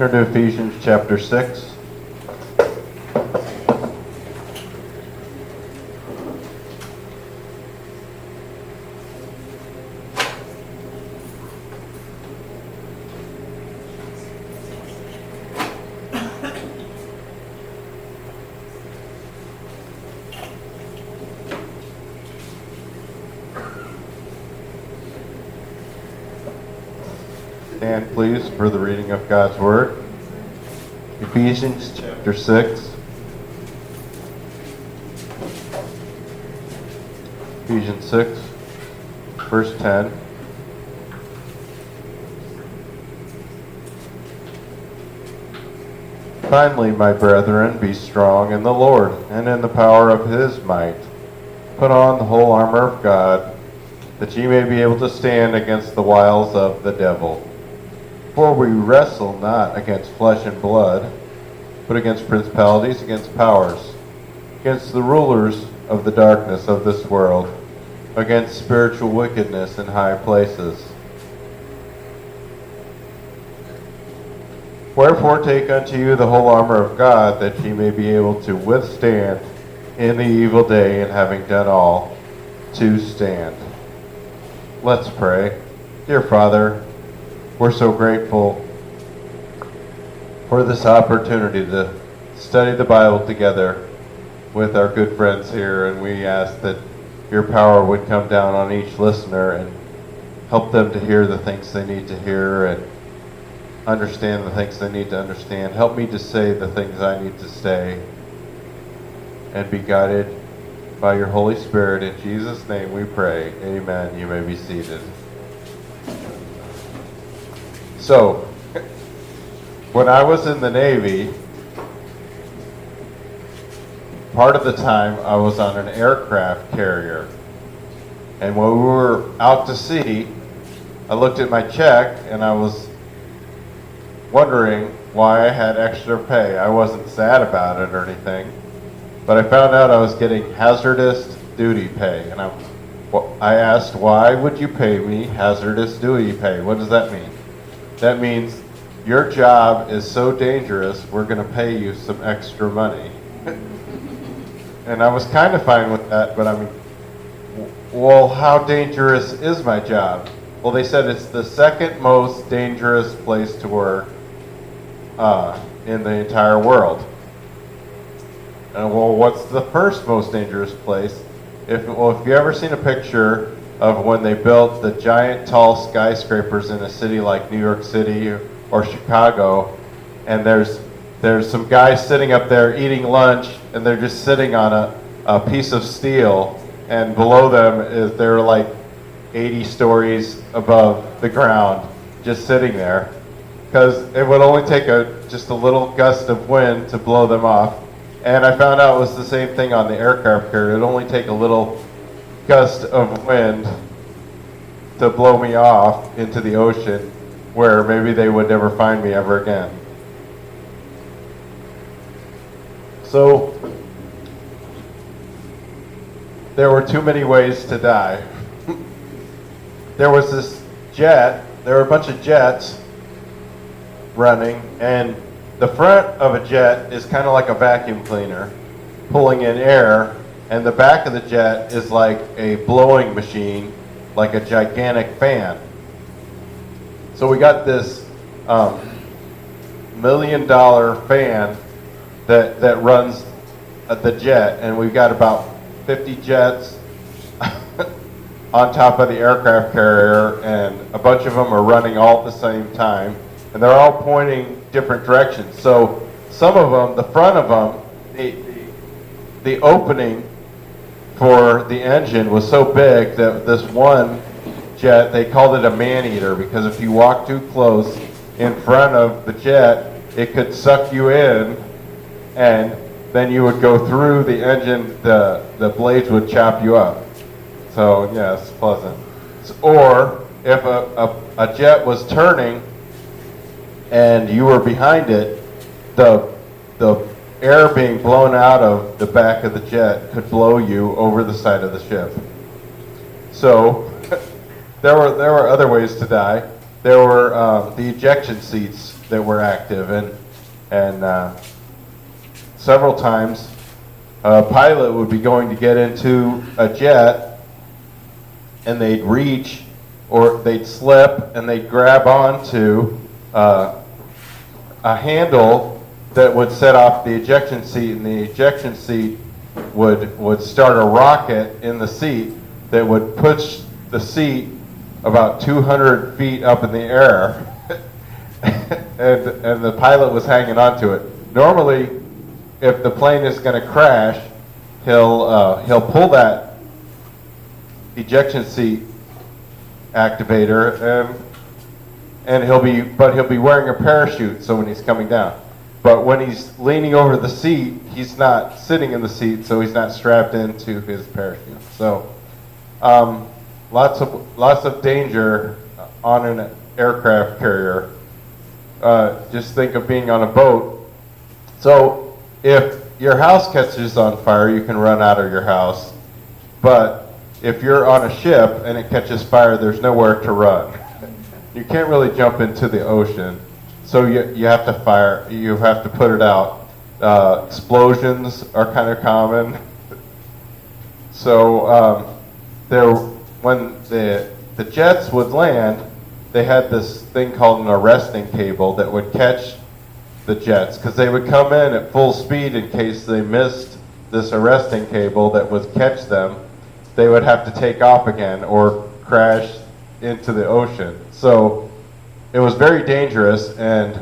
Turn to Ephesians chapter 6. Stand, please, for the reading of God's Word. Ephesians chapter 6. Ephesians 6, verse 10. Finally, my brethren, be strong in the Lord and in the power of his might. Put on the whole armor of God, that ye may be able to stand against the wiles of the devil. For we wrestle not against flesh and blood, but against principalities, against powers, against the rulers of the darkness of this world, against spiritual wickedness in high places. Wherefore take unto you the whole armor of God, that ye may be able to withstand in the evil day, and having done all, to stand. Let's pray. Dear Father, we're so grateful for this opportunity to study the Bible together with our good friends here, and we ask that your power would come down on each listener and help them to hear the things they need to hear and understand the things they need to understand. Help me to say the things I need to say and be guided by your Holy Spirit. In Jesus' name we pray. Amen. You may be seated. So, when I was in the Navy, part of the time I was on an aircraft carrier. And when we were out to sea, I looked at my check and I was wondering why I had extra pay. I wasn't sad about it or anything, but I found out I was getting hazardous duty pay. And I asked, why would you pay me hazardous duty pay? What does that mean? That means your job is so dangerous, we're going to pay you some extra money. And I was kind of fine with that, but I mean, well, how dangerous is my job? Well, they said it's the second most dangerous place to work in the entire world. And well, what's the first most dangerous place? If you ever seen a picture of when they built the giant tall skyscrapers in a city like New York City or Chicago, and there's some guys sitting up there eating lunch, and they're just sitting on a piece of steel, and below them they're like 80 stories above the ground, just sitting there, because it would only take just a little gust of wind to blow them off. And I found out it was the same thing on the aircraft carrier. It would only take a little gust of wind to blow me off into the ocean, where maybe they would never find me ever again. So there were too many ways to die. There was this jet, there were a bunch of jets running, and the front of a jet is kind of like a vacuum cleaner pulling in air, and the back of the jet is like a blowing machine, like a gigantic fan. So we got this $1 million fan that runs the jet, and we've got about 50 jets on top of the aircraft carrier, and a bunch of them are running all at the same time, and they're all pointing different directions. So some of them, the front of them, the opening for the engine was so big that this one jet, they called it a man-eater, because if you walk too close in front of the jet, it could suck you in, and then you would go through the engine, the blades would chop you up. So yeah, it's pleasant. Or if a jet was turning and you were behind it, the air being blown out of the back of the jet could blow you over the side of the ship. So there were other ways to die. there were the ejection seats that were active, and several times a pilot would be going to get into a jet, and they'd reach or they'd slip and they'd grab onto a handle that would set off the ejection seat, and the ejection seat would start a rocket in the seat that would push the seat about 200 feet up in the air, and the pilot was hanging onto it. Normally, if the plane is going to crash, he'll pull that ejection seat activator, and he'll be wearing a parachute, so when he's coming down. But when he's leaning over the seat, he's not sitting in the seat, so he's not strapped into his parachute. So lots of danger on an aircraft carrier. Just think of being on a boat. So if your house catches on fire, you can run out of your house. But if you're on a ship and it catches fire, there's nowhere to run. You can't really jump into the ocean. So you have to you have to put it out. Explosions are kind of common. So when the jets would land, they had this thing called an arresting cable that would catch the jets, because they would come in at full speed in case they missed this arresting cable that would catch them. They would have to take off again or crash into the ocean. So it was very dangerous, and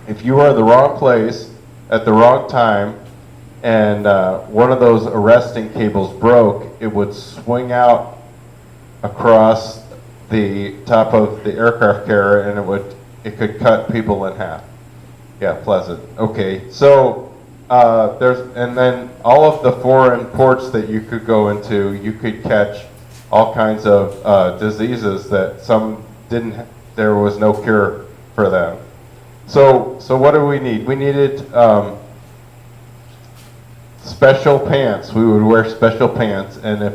if you were in the wrong place at the wrong time and one of those arresting cables broke, it would swing out across the top of the aircraft carrier, and it could cut people in half. Yeah, pleasant. Okay, so and then all of the foreign ports that you could go into, you could catch all kinds of diseases that some didn't. There was no cure for them. So what do we need? We needed special pants. We would wear special pants, and if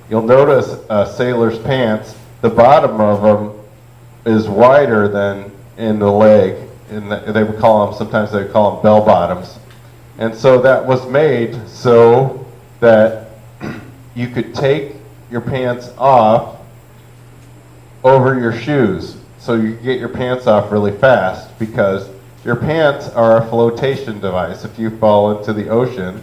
you'll notice sailors' pants, the bottom of them is wider than in the leg. They would call them, sometimes they would call them bell bottoms. And so that was made so that you could take your pants off over your shoes. So you get your pants off really fast, because your pants are a flotation device. If you fall into the ocean,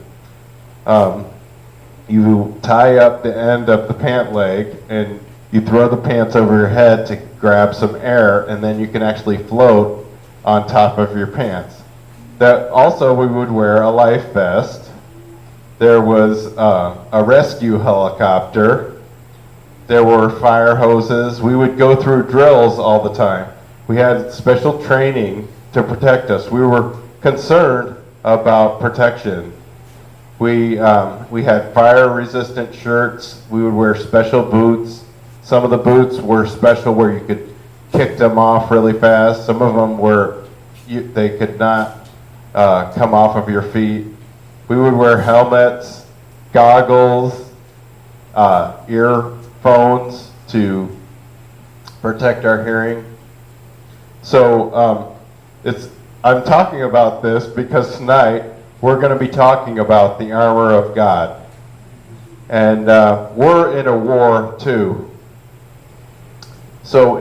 you tie up the end of the pant leg and you throw the pants over your head to grab some air, and then you can actually float on top of your pants. That also, we would wear a life vest. There was a rescue helicopter. There were fire hoses. We would go through drills all the time. We had special training to protect us. We were concerned about protection. We had fire-resistant shirts. We would wear special boots. Some of the boots were special where you could kick them off really fast. Some of them they could not come off of your feet. We would wear helmets, goggles, earphones to protect our hearing. So I'm talking about this because tonight we're going to be talking about the armor of God. And we're in a war too. So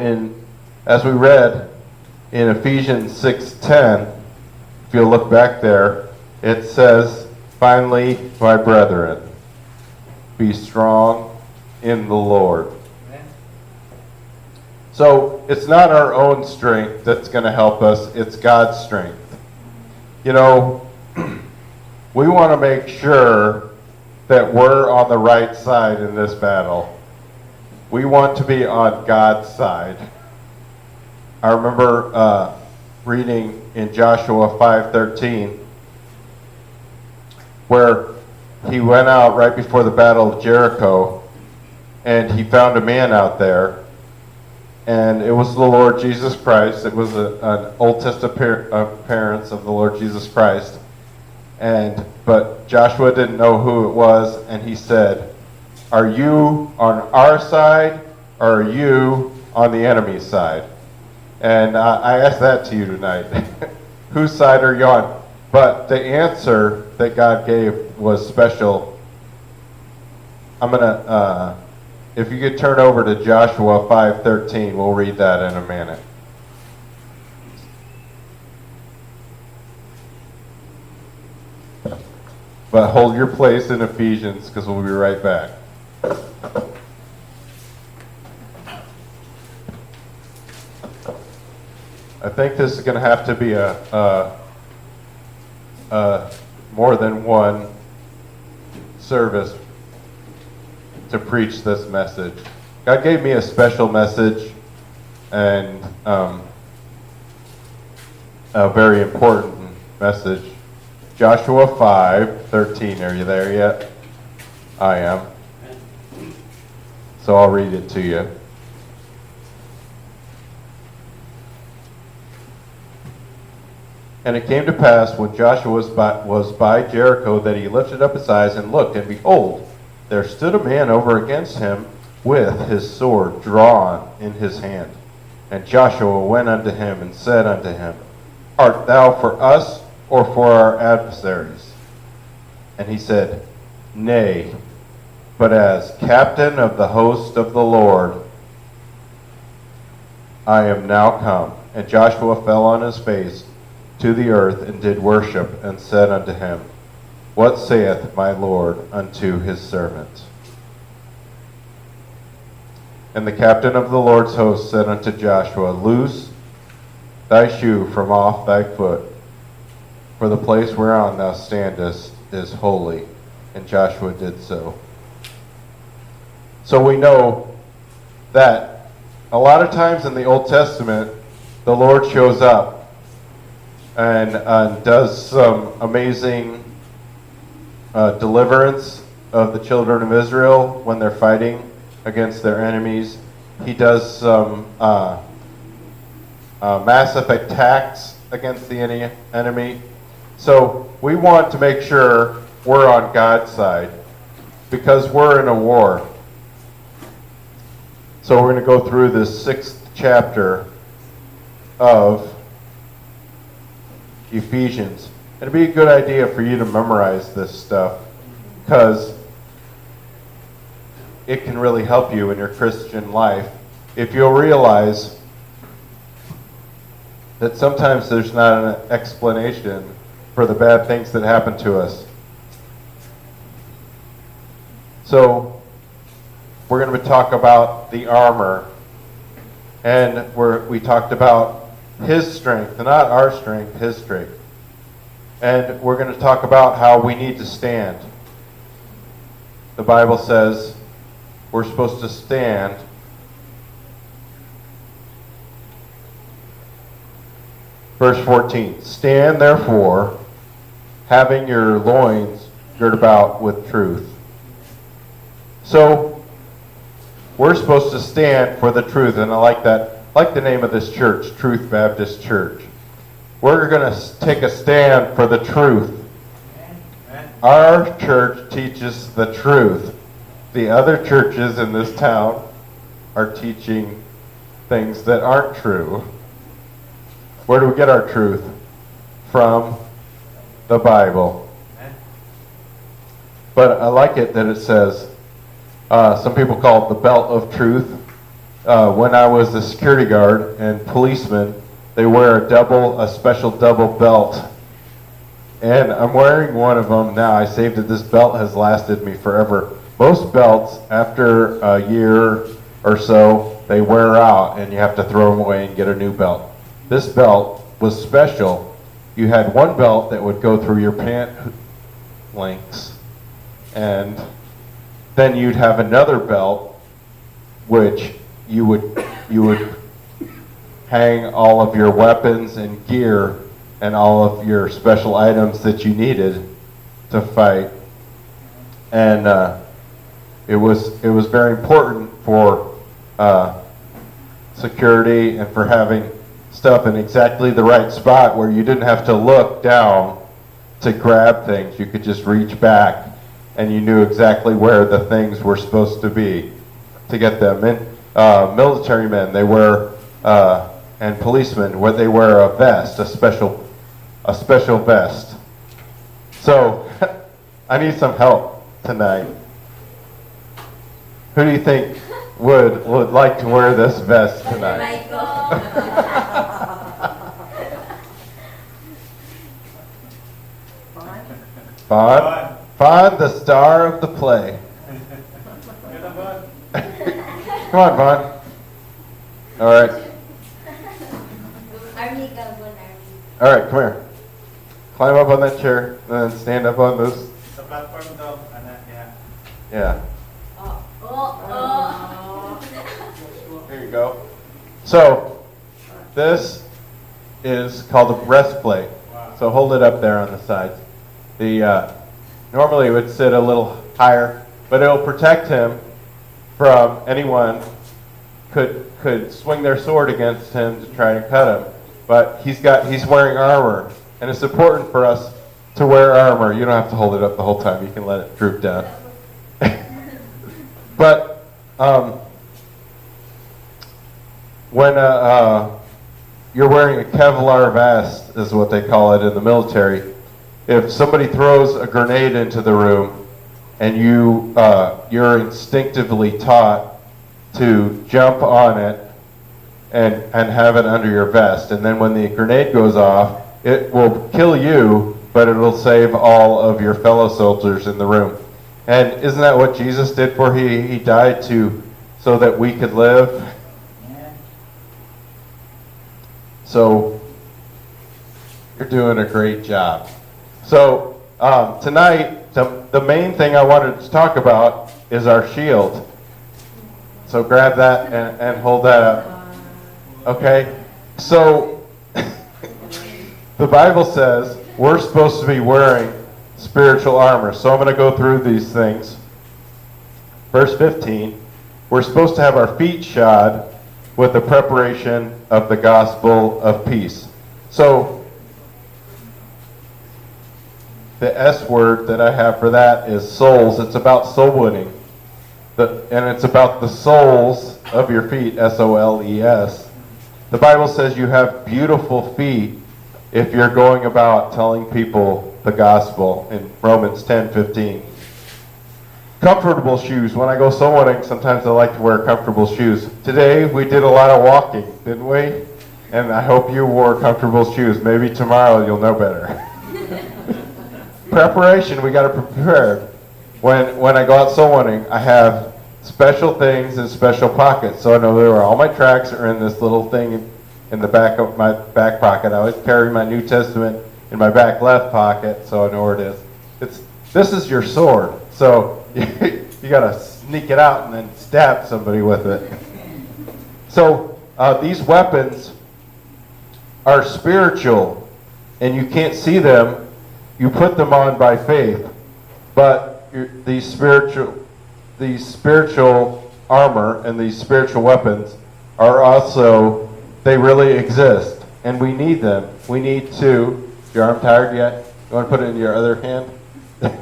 as we read in Ephesians 6:10, if you look back there, it says, "Finally, my brethren, be strong in the Lord." Amen. So it's not our own strength that's going to help us, it's God's strength. You know, we want to make sure that we're on the right side in this battle. We want to be on God's side. I remember reading in Joshua 5:13, where he went out right before the Battle of Jericho, and he found a man out there, and it was the Lord Jesus Christ. It was an Old Testament appearance of the Lord Jesus Christ. But Joshua didn't know who it was, and he said, "Are you on our side, or are you on the enemy's side? And I ask that to you tonight. Whose side are you on? But the answer that God gave was special. I'm going to, if you could turn over to Joshua 5:13, we'll read that in a minute. But hold your place in Ephesians because we'll be right back. I think this is going to have to be a more than one service to preach this message. God gave me a special message and a very important message. Joshua 5:13. Are you there yet? I am. So I'll read it to you. And it came to pass when Joshua was by Jericho that he lifted up his eyes and looked, and behold, there stood a man over against him with his sword drawn in his hand. And Joshua went unto him and said unto him, Art thou for us or for our adversaries? And he said, Nay, but as captain of the host of the Lord I am now come. And Joshua fell on his face to the earth and did worship, and said unto him, What saith my Lord unto his servant? And the captain of the Lord's host said unto Joshua, Loose thy shoe from off thy foot, for the place whereon thou standest is holy. And Joshua did so. So we know that a lot of times in the Old Testament, the Lord shows up and does some amazing deliverance of the children of Israel when they're fighting against their enemies. He does some massive attacks against the enemy. So we want to make sure we're on God's side because we're in a war. So we're going to go through this 6th chapter of Ephesians. It'd be a good idea for you to memorize this stuff because it can really help you in your Christian life if you'll realize that sometimes there's not an explanation for the bad things that happen to us. So we're going to talk about the armor, and we talked about His strength, not our strength, His strength. And we're going to talk about how we need to stand. The Bible says we're supposed to stand. Verse 14, Stand therefore, having your loins girt about with truth. So, we're supposed to stand for the truth, and I like that. I like the name of this church, Truth Baptist Church. We're going to take a stand for the truth. Our church teaches the truth. The other churches in this town are teaching things that aren't true. Where do we get our truth? From the Bible. But I like it that it says, some people call it the belt of truth. When I was a security guard and policeman, they wear a special double belt. And I'm wearing one of them now. I saved it. This belt has lasted me forever. Most belts, after a year or so, they wear out and you have to throw them away and get a new belt. This belt was special. You had one belt that would go through your pant links, and then you'd have another belt which you would hang all of your weapons and gear and all of your special items that you needed to fight. And it was very important for security and for having stuff in exactly the right spot where you didn't have to look down to grab things. You could just reach back and you knew exactly where the things were supposed to be to get them. And military men, they wear, and policemen, where they wear a vest, a special vest. So, I need some help tonight. Who do you think would like to wear this vest tonight? Fawn, the star of the play. Come on, Fawn. All right. All right, come here. Climb up on that chair, and then stand up on those. The platform though, Yeah. Here you go. So, this is called a breastplate. Wow. So hold it up there on the sides. Normally it would sit a little higher, but it'll protect him from anyone could swing their sword against him to try to cut him. But he's wearing armor, and it's important for us to wear armor. You don't have to hold it up the whole time. You can let it droop down. But when you're wearing a Kevlar vest, is what they call it in the military. If somebody throws a grenade into the room, and you're instinctively taught to jump on it and have it under your vest, and then when the grenade goes off, it will kill you, but it'll save all of your fellow soldiers in the room. And isn't that what Jesus did for he died so that we could live? So you're doing a great job. So tonight, the main thing I wanted to talk about is our shield. So grab that and hold that up. Okay? So the Bible says we're supposed to be wearing spiritual armor. So I'm going to go through these things. Verse 15, we're supposed to have our feet shod with the preparation of the gospel of peace. So the S word that I have for that is souls. It's about soul winning. And it's about the soles of your feet, S-O-L-E-S. The Bible says you have beautiful feet if you're going about telling people the gospel in Romans 10:15. Comfortable shoes. When I go soul winning, sometimes I like to wear comfortable shoes. Today we did a lot of walking, didn't we? And I hope you wore comfortable shoes. Maybe tomorrow you'll know better. Preparation, we got to prepare. When I go out soul winning, I have special things in special pockets. So I know where all my tracks are in this little thing in the back of my back pocket. I always carry my New Testament in my back left pocket, so I know where it is. This is your sword, so you got to sneak it out and then stab somebody with it. So these weapons are spiritual, and you can't see them. You put them on by faith, but these spiritual armor and these spiritual weapons are also, they really exist, and we need them. We need to, your arm tired yet? You want to put it in your other hand? If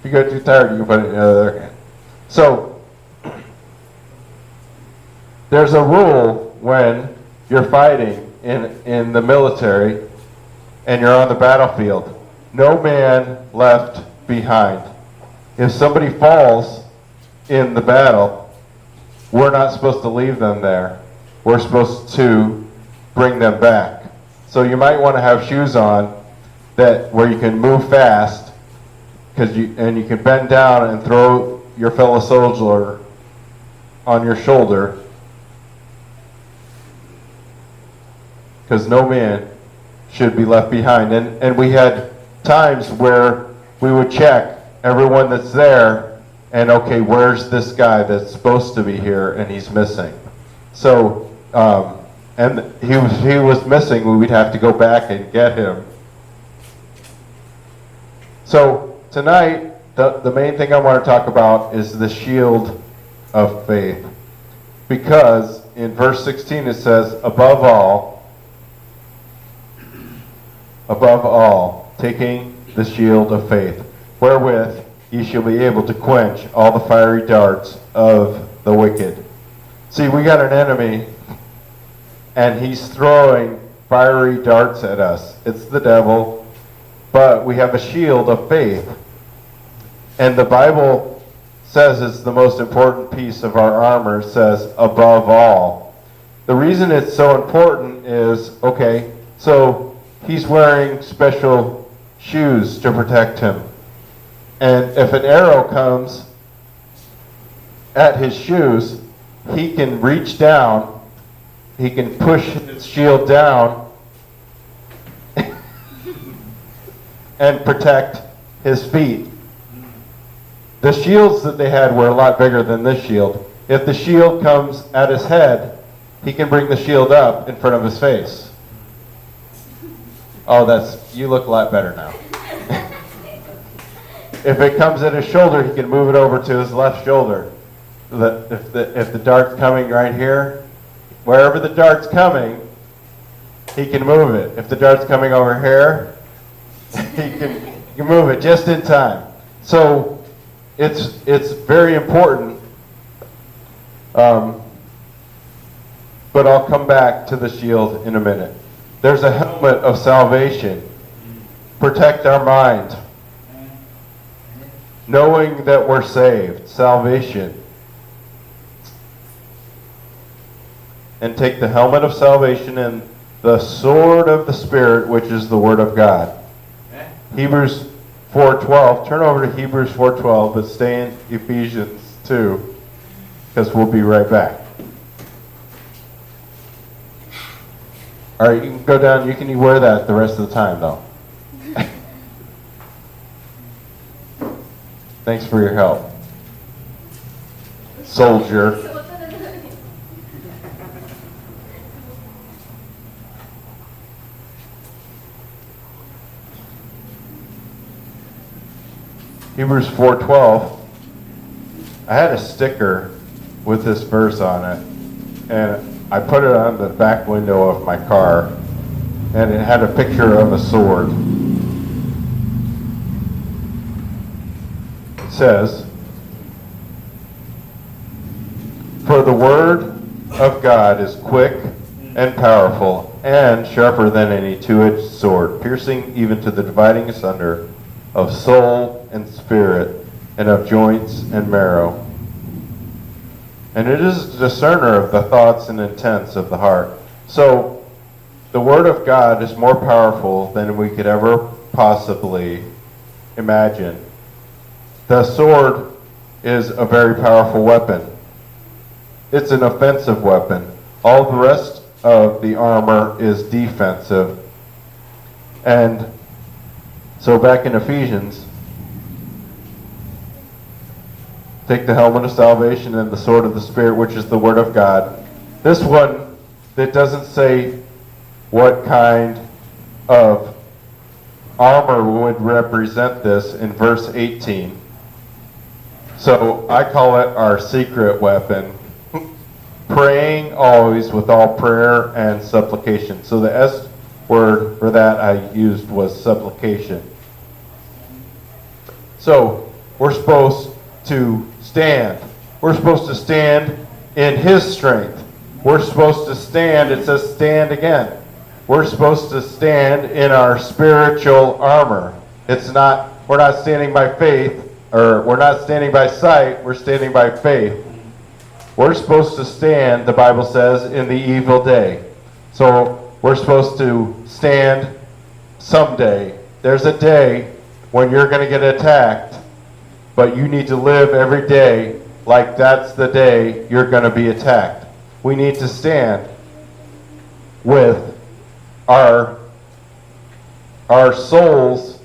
you get too tired, you can put it in your other hand. So, there's a rule when you're fighting in the military and you're on the battlefield. No man left behind. If somebody falls in the battle, we're not supposed to leave them there. We're supposed to bring them back. So you might want to have shoes on where you can move fast, and you can bend down and throw your fellow soldier on your shoulder, because no man should be left behind. And we had times where we would check everyone that's there, and okay, where's this guy that's supposed to be here and he's missing? So, and he was missing, we'd have to go back and get him. So tonight, the main thing I want to talk about is the shield of faith. Because in verse 16 it says, above all, taking the shield of faith, wherewith ye shall be able to quench all the fiery darts of the wicked. See, we got an enemy, and he's throwing fiery darts at us. It's the devil, but we have a shield of faith. And the Bible says it's the most important piece of our armor, says above all. The reason it's so important is, okay, so he's wearing special shoes to protect him. And if an arrow comes at his shoes, he can reach down, he can push his shield down and protect his feet. The shields that they had were a lot bigger than this shield. If the shield comes at his head, he can bring the shield up in front of his face. Oh, you look a lot better now. If it comes at his shoulder, he can move it over to his left shoulder. If the dart's coming right here, wherever the dart's coming, he can move it. If the dart's coming over here, he can move it just in time. So it's very important. But I'll come back to the shield in a minute. There's a helmet of salvation. Protect our mind. Knowing that we're saved. Salvation. And take the helmet of salvation and the sword of the Spirit, which is the Word of God. Hebrews 4:12. Turn over to Hebrews 4:12, but stay in Ephesians 2, because we'll be right back. All right, you can go down. You can wear that the rest of the time, though. Thanks for your help, soldier. Hebrews 4:12. I had a sticker with this verse on it, and I put it on the back window of my car, and it had a picture of a sword. It says, "For the word of God is quick and powerful, and sharper than any two-edged sword, piercing even to the dividing asunder of soul and spirit, and of joints and marrow. And it is a discerner of the thoughts and intents of the heart." So, the Word of God is more powerful than we could ever possibly imagine. The sword is a very powerful weapon. It's an offensive weapon. All the rest of the armor is defensive. And so back in Ephesians, take the helmet of salvation and the sword of the Spirit, which is the Word of God. This one, it doesn't say what kind of armor would represent this in verse 18. So I call it our secret weapon. Praying always with all prayer and supplication. So the S word for that I used was supplication. So we're supposed to stand. We're supposed to stand in His strength. We're supposed to stand, it says stand again. We're supposed to stand in our spiritual armor. We're not standing by faith, or we're not standing by sight, we're standing by faith. We're supposed to stand, the Bible says, in the evil day. So we're supposed to stand someday. There's a day when you're going to get attacked, but you need to live every day like that's the day you're going to be attacked. We need to stand with our souls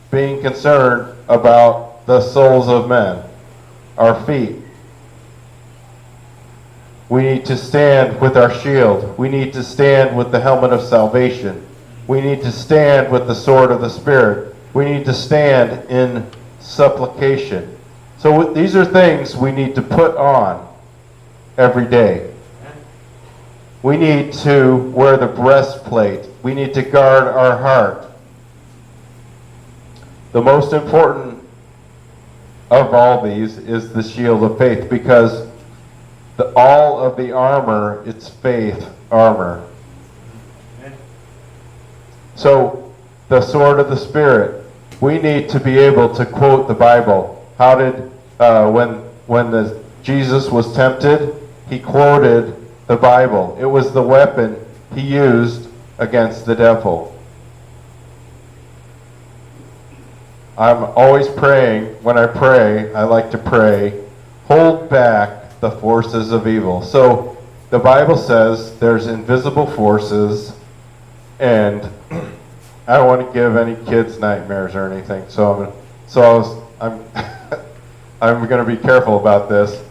being concerned about the souls of men, our feet. We need to stand with our shield. We need to stand with the helmet of salvation. We need to stand with the sword of the Spirit. We need to stand in supplication. So these are things we need to put on every day. We need to wear the breastplate. We need to guard our heart. The most important of all these is the shield of faith, because all of the armor, it's faith armor. So, the sword of the Spirit. We need to be able to quote the Bible. How did, when Jesus was tempted, he quoted the Bible. It was the weapon he used against the devil. I'm always praying. When I pray, I like to pray, hold back the forces of evil. So the Bible says there's invisible forces, and I don't want to give any kids nightmares or anything. I'm I'm going to be careful about this,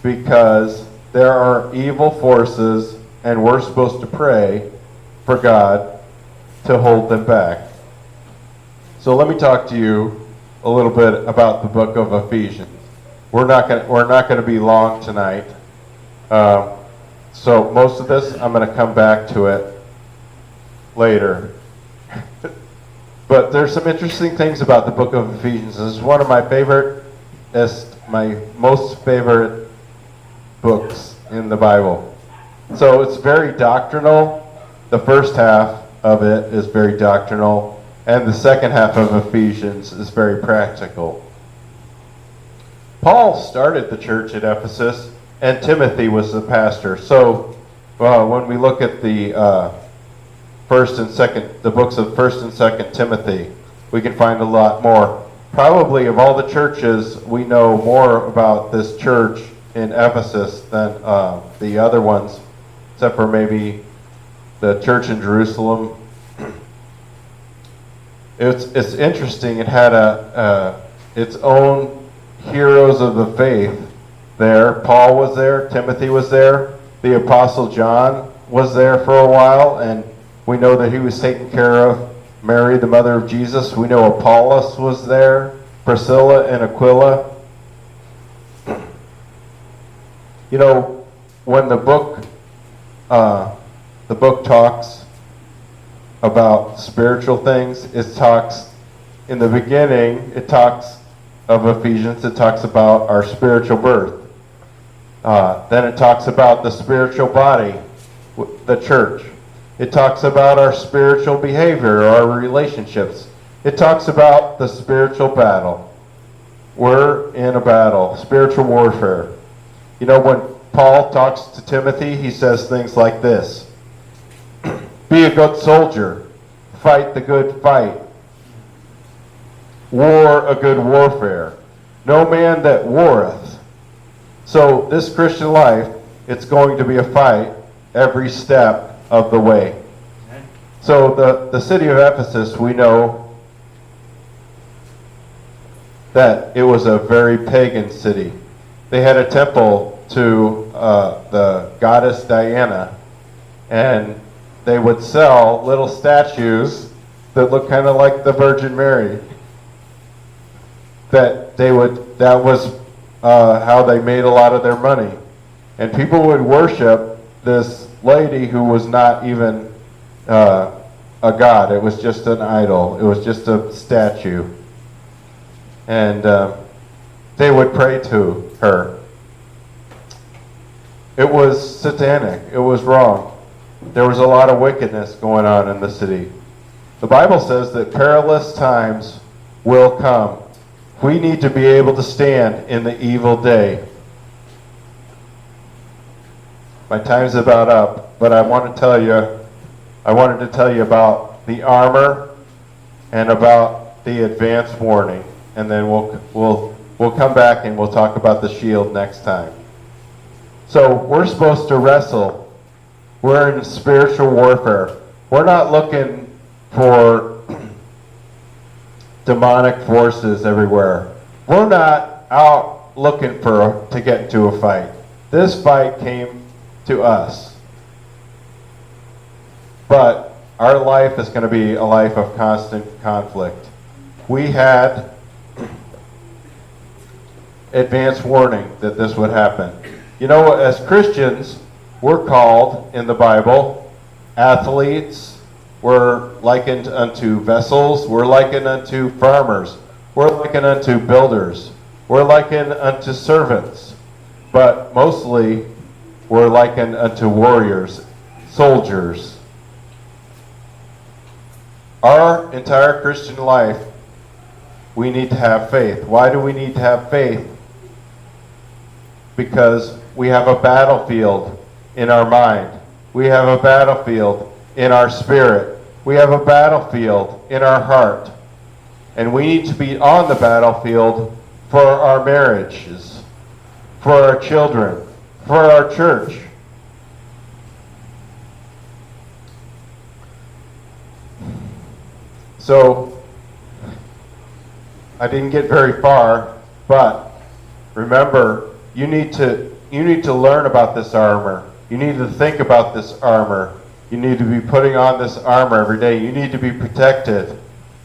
because there are evil forces, and we're supposed to pray for God to hold them back. So let me talk to you a little bit about the book of Ephesians. We're not going to be long tonight. So most of this, I'm going to come back to it later. But there's some interesting things about the book of Ephesians. This is one of my most favorite books in the Bible. So it's very doctrinal. The first half of it is very doctrinal, and the second half of Ephesians is very practical. Paul started the church at Ephesus, and Timothy was the pastor. So when we look at the books of 1st and 2nd Timothy, we can find a lot more. Probably of all the churches, we know more about this church in Ephesus than the other ones, except for maybe the church in Jerusalem. It's interesting. It had its own heroes of the faith there. Paul was there. Timothy was there. The Apostle John was there for a while, and we know that he was taking care of Mary, the mother of Jesus. We know Apollos was there, Priscilla and Aquila. You know, when the book talks about spiritual things, in the beginning, it talks of Ephesians, it talks about our spiritual birth. Then it talks about the spiritual body, the church. It talks about our spiritual behavior, our relationships. It talks about the spiritual battle. We're in a battle, spiritual warfare. You know, when Paul talks to Timothy, he says things like this: be a good soldier, fight the good fight, war a good warfare, no man that warreth. So this Christian life, it's going to be a fight every step of the way. So the city of Ephesus, we know that it was a very pagan city. They had a temple to the goddess Diana, and they would sell little statues that look kind of like the Virgin Mary. That was how they made a lot of their money. And people would worship this lady who was not even a god. It was just an idol. It was just a statue. And they would pray to her. It was satanic. It was wrong. There was a lot of wickedness going on in the city. The Bible says that perilous times will come. We need to be able to stand in the evil day. My time's about up, but I wanted to tell you about the armor and about the advance warning, and then we'll come back and we'll talk about the shield next time. So we're supposed to wrestle. We're in spiritual warfare. We're not looking for demonic forces everywhere. We're not out looking to get into a fight. This fight came to us. But our life is going to be a life of constant conflict. We had advance warning that this would happen. You know, as Christians, we're called in the Bible athletes. We're likened unto vessels. We're likened unto farmers. We're likened unto builders. We're likened unto servants. but mostly we're likened unto warriors, soldiers. Our entire Christian life, we need to have faith. Why do we need to have faith? Because we have a battlefield in our mind. We have a battlefield in our spirit. We have a battlefield in our heart. And we need to be on the battlefield for our marriages, for our children, for our church. So, I didn't get very far, but remember, you need to learn about this armor. You need to think about this armor. You need to be putting on this armor every day. You need to be protected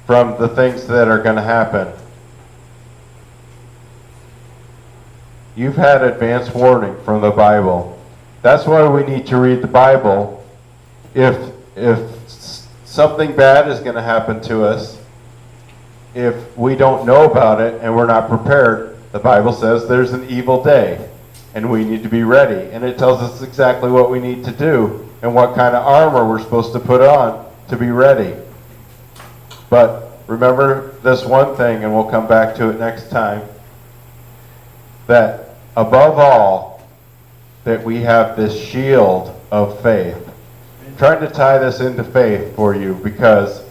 from the things that are going to happen. You've had advance warning from the Bible. That's why we need to read the Bible. If something bad is going to happen to us, if we don't know about it and we're not prepared, the Bible says there's an evil day and we need to be ready. And it tells us exactly what we need to do and what kind of armor we're supposed to put on to be ready. But remember this one thing, and we'll come back to it next time, that above all, that we have this shield of faith. I'm trying to tie this into faith for you because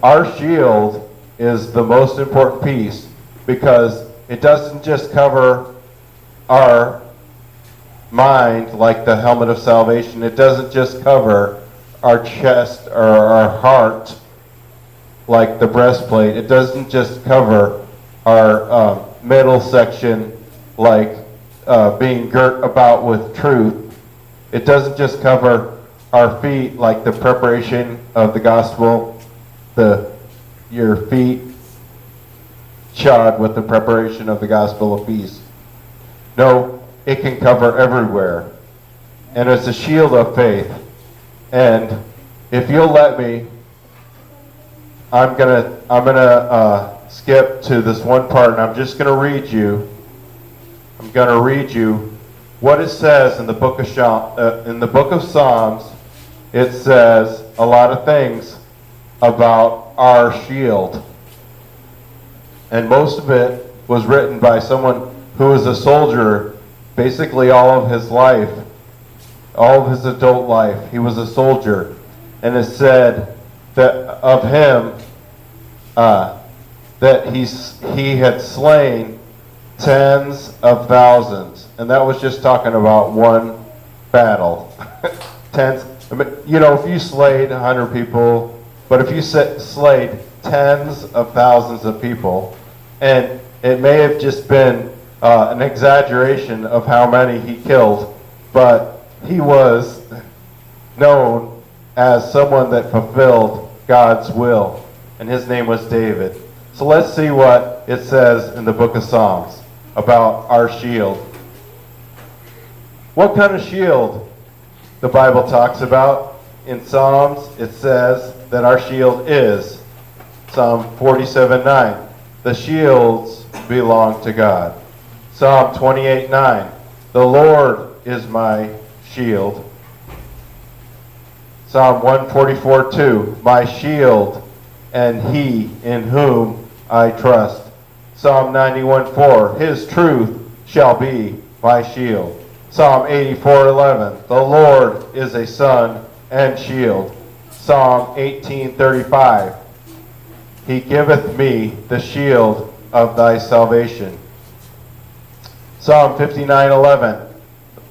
our shield is the most important piece, because it doesn't just cover our mind like the helmet of salvation. It doesn't just cover our chest or our heart like the breastplate. It doesn't just cover our middle section like being girt about with truth. It doesn't just cover our feet like the preparation of the gospel, your feet shod with the preparation of the gospel of peace. No, it can cover everywhere. And it's a shield of faith. And if you'll let me, I'm gonna skip to this one part, and I'm just gonna read you. I'm gonna read you what it says in the book of Psalms. It says a lot of things about our shield, and most of it was written by someone who was a soldier basically all of his life, all of his adult life. He was a soldier, and it said that of him that he had slain tens of thousands, and that was just talking about one battle. Tens, you know, if you slayed 100 people, but if you slayed tens of thousands of people, and it may have just been an exaggeration of how many he killed, but he was known as someone that fulfilled God's will, and his name was David. So let's see what it says in the book of Psalms about our shield. What kind of shield the Bible talks about? In Psalms, it says that our shield is Psalm 47:9. The shields belong to God. Psalm 28:9. The Lord is my shield. Psalm 144:2. My shield and he in whom I trust. Psalm 91:4. His truth shall be my shield. Psalm 84:11. The Lord is a sun and shield. Psalm 18:35. He giveth me the shield of thy salvation. Psalm 59:11.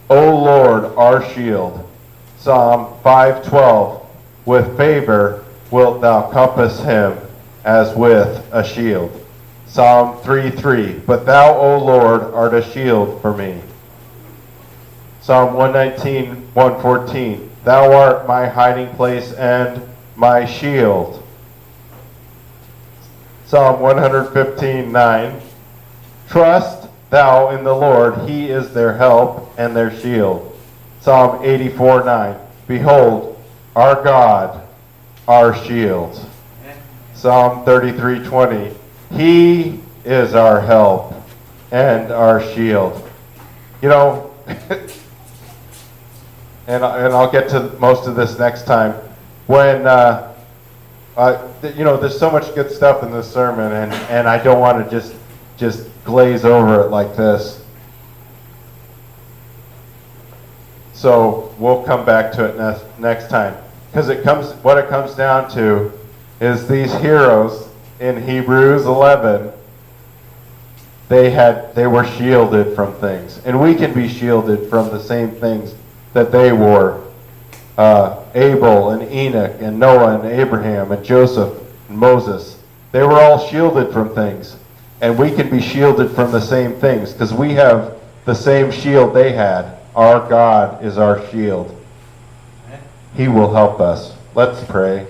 O Lord, our shield. Psalm 5:12. With favor wilt thou compass him as with a shield. Psalm 3:3. But thou, O Lord, art a shield for me. Psalm 119:114. Thou art my hiding place and my shield. Psalm 115:9. Trust thou in the Lord, he is their help and their shield. Psalm 84:9. Behold, our God, our shield. Psalm 33:20. He is our help and our shield. You know, and I'll get to most of this next time. When, you know, there's so much good stuff in this sermon, and I don't want to just glaze over it like this. So we'll come back to it next time. Because what it comes down to is these heroes in Hebrews 11, they were shielded from things. And we can be shielded from the same things that they were. Abel and Enoch and Noah and Abraham and Joseph and Moses. They were all shielded from things. And we can be shielded from the same things because we have the same shield they had. Our God is our shield. He will help us. Let's pray.